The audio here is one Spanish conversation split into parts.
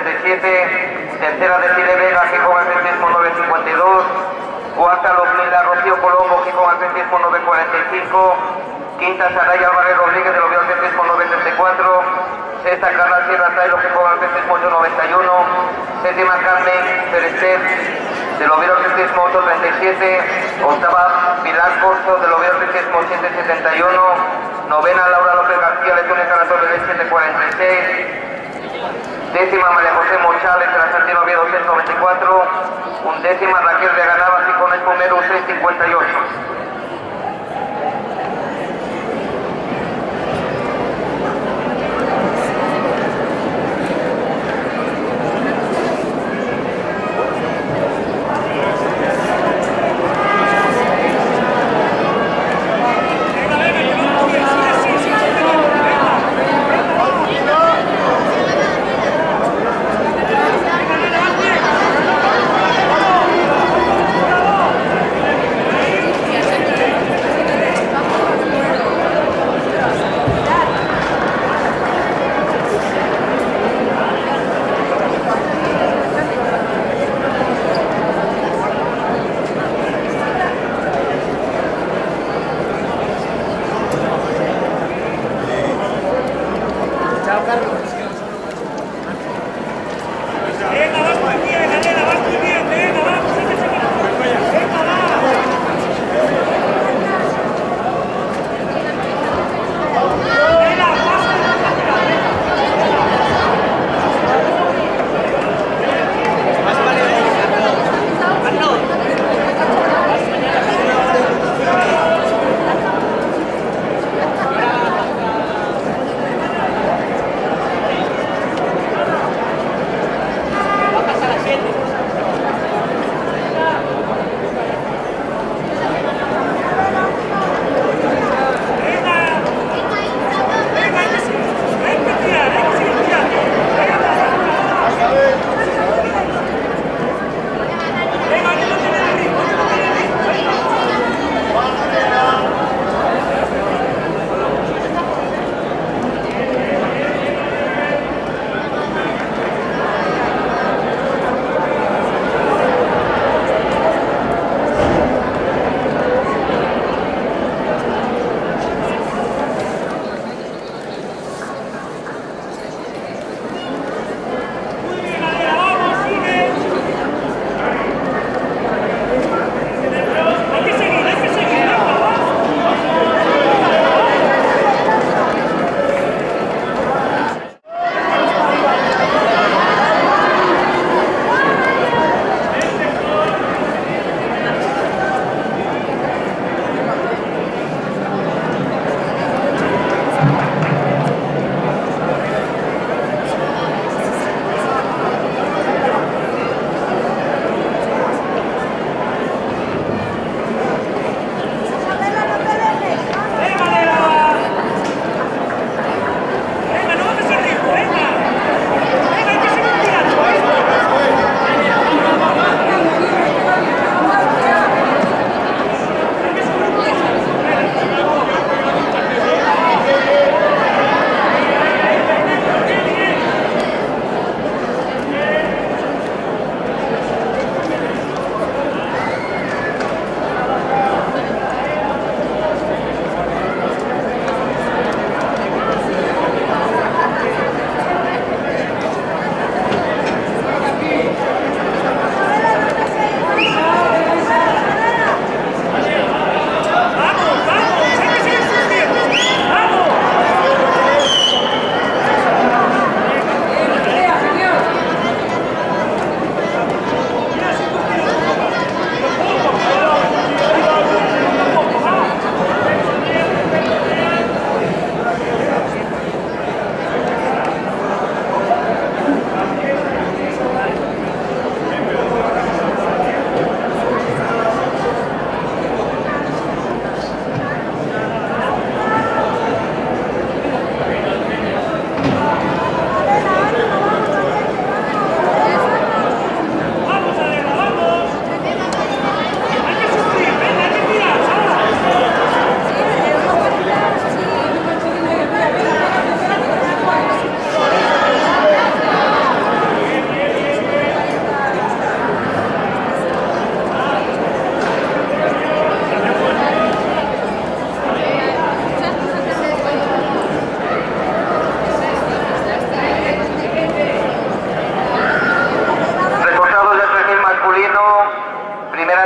9.77. Tercera decide Vega, que con atletismo 9.52. Cuarta Luzmila Rocío Colombo, que con atletismo 9.45. Quinta Saraya Álvarez Rodríguez, del Oviedo Atletismo 9.34. Sexta Carla Sierra Tairo, que con atletismo 8.91. Séptima Carmen Perecer, del Oviedo Atletismo 8.37. Octava Pilar Corso, del Oviedo Atletismo 7.71. Novena Laura López García, de Túnez Carator de 7.46. Décima María José Mochales, de la Santino Oviedo 6.94. Undécima Raquel de Ganaba, y con el Pomero 6.58.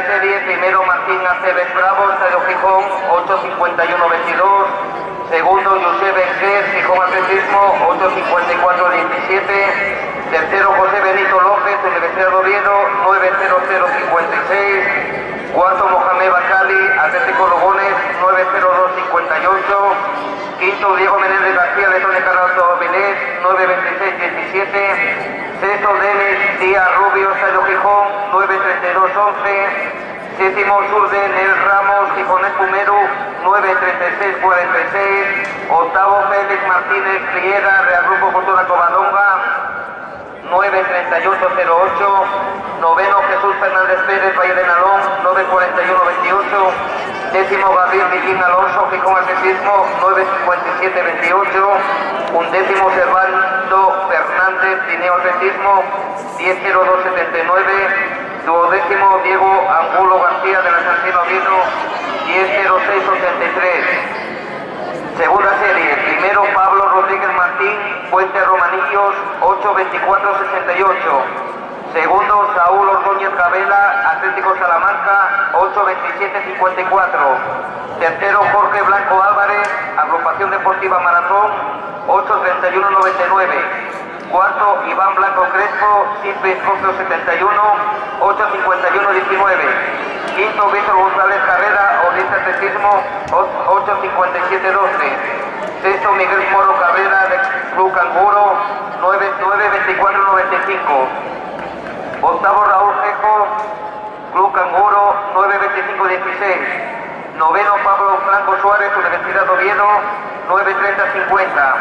la serie, primero Martín Aceves Bravo, Estadio Gijón, 8:51:22. Segundo, José Benguer, Gijón Atletismo, 8:54:17. Tercero, José Benito López, Universidad de Oviedo, 9:00:56. Cuarto, Mohamed Bacali, Atlético Logones, 9:02:58. Quinto, Diego Menéndez García, Electrónica Automovilés, 9:26:17. Sexto, Denis Díaz Rubio, Estadio Gijón, 9:32:11. Séptimo, Surde Nel Ramos, Gijón Espumero, 9:36:46. Octavo, Félix Martínez Riera, Real Grupo Cultura Covadonga, 9:38:08. Noveno, Jesús Fernández Pérez, Valle de Nalón, 9:41:28. Décimo, Gabriel Villín Alonso, Gijón Atletismo, 9:57:28. Undécimo, Servando Fernández, Tineo Atletismo, 10:02:79. Duodécimo, Diego Angulo García de la Santino Oviedo, 10:06:83. Segunda serie, primero Pablo Rodríguez Martín, Puente Romanillos, 8:24:68. Segundo, Saúl Ordóñez Cabela, Atlético Salamanca, 8:27:54. Tercero, Jorge Blanco Álvarez, Agrupación Deportiva Maratón, 8:31:99. Cuarto, Iván Blanco Crespo, Simpe Escorpio 71, 8:51:19. Quinto, Víctor González Carrera, Oriente Atletismo, 8:57:12. Sexto, Miguel Moro Cabrera, de Club Canguro, 9:24:95. Octavo, Raúl Jejo, Club Canguro, 9:25:16. Noveno, Pablo Franco Suárez, Universidad de Oviedo, 9:30:50.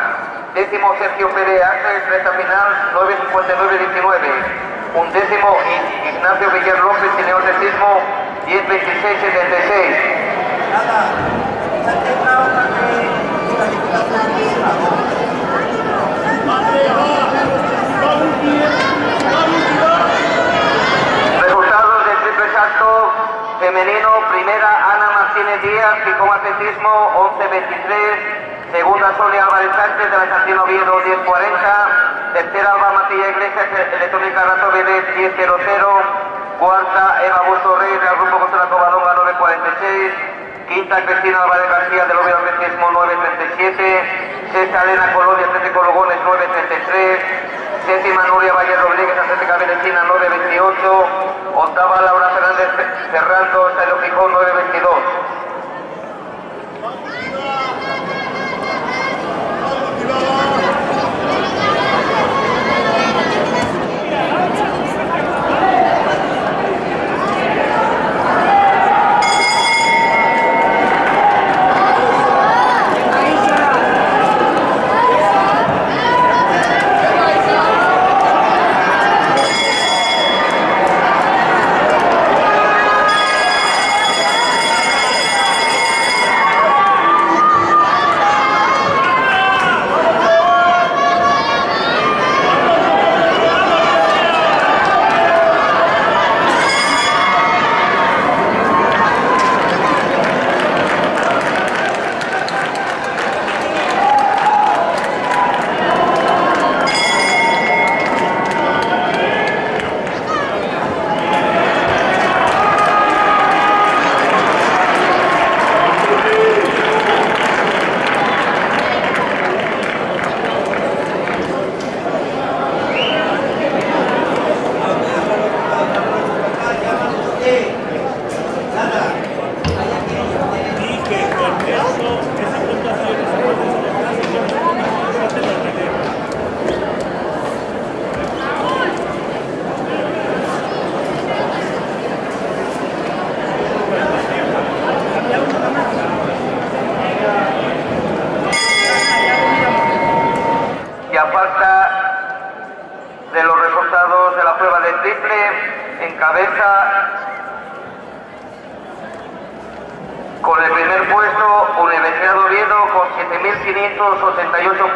Décimo, Sergio Pérez Ángel, recta final, 9:59:19. Undécimo, Ignacio Villar López, Tineo Atletismo, 10:26:76. Resultados del triple salto femenino: primera, Ana Martínez Díaz, Gijón Atletismo, 11:23. Segunda, Sonia Álvarez Sánchez, de la Santino Oviedo, 10:40. Tercera, Alba Matilla Iglesias, Electrónica Rato Vélez, 10:00. Cuarta, Eva Busto Rey, del Grupo Cultura Covadonga, 9:46. Quinta, Cristina Álvarez García, del Oviedo Atletismo, 9:37. Sexta, Elena Colonia, Atlético Logones, 9:33. Séptima, Nuria Valle Rodríguez, Atlética Venecina, 9:28. Octava, Laura Fernández Ferrando, Estadio Gijón, 9:22. Y a falta de los resultados de la prueba de triple, encabeza con el primer puesto Universidad de Oviedo con 7.588 puntos.